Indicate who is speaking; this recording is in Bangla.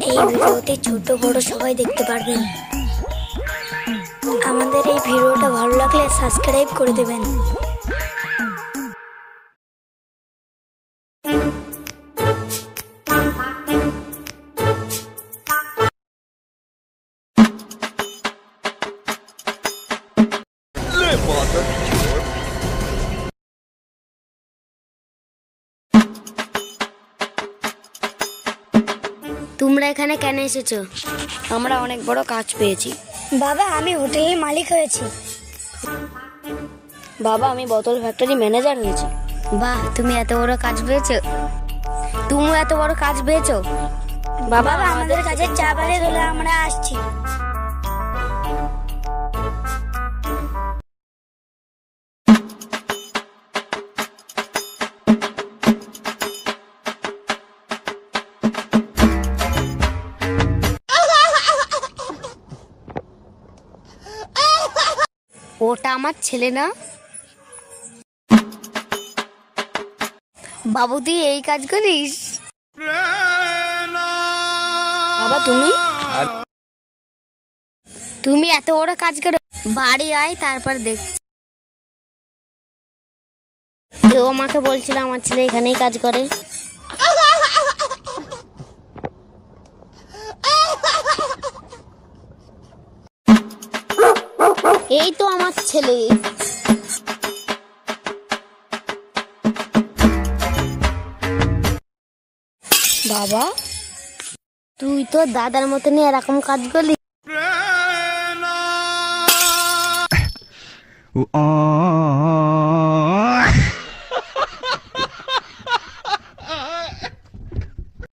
Speaker 1: এই ভিডিওটি ছোট বড় সবাই দেখতে পারবেন। আমাদের এই ভিডিওটা ভালো লাগলে সাবস্ক্রাইব করে দেবেন। তোমরা এখানে কেন এসেছো?
Speaker 2: আমরা অনেক বড় কাজ পেয়েছি।
Speaker 1: বাবা, আমি হোটেলের মালিক হয়েছি।
Speaker 2: বাবা, আমি বোতল ফ্যাক্টরি ম্যানেজার হয়েছি।
Speaker 1: বাহ, তুমি এত বড় কাজ পেয়েছো।
Speaker 2: তুমি এত বড় কাজ পেয়েছো।
Speaker 1: বাবা, আমাদের কাজের চা বানিয়ে দিলে আমরা আসছি।
Speaker 2: ওটা আমার ছেলে না। বাবু, তুই এই কাজ করিস? বাবা, তুমি এত বড় কাজ করো।
Speaker 1: বাড়ি আয়, তারপর দেখ।
Speaker 2: কেউ আমাকে বলছিল আমার ছেলে এখানেই কাজ করে। এই তো আমার ছেলে। বাবা, তুই তো দাদার মতনই এরকম কাজ করলি।
Speaker 3: Oh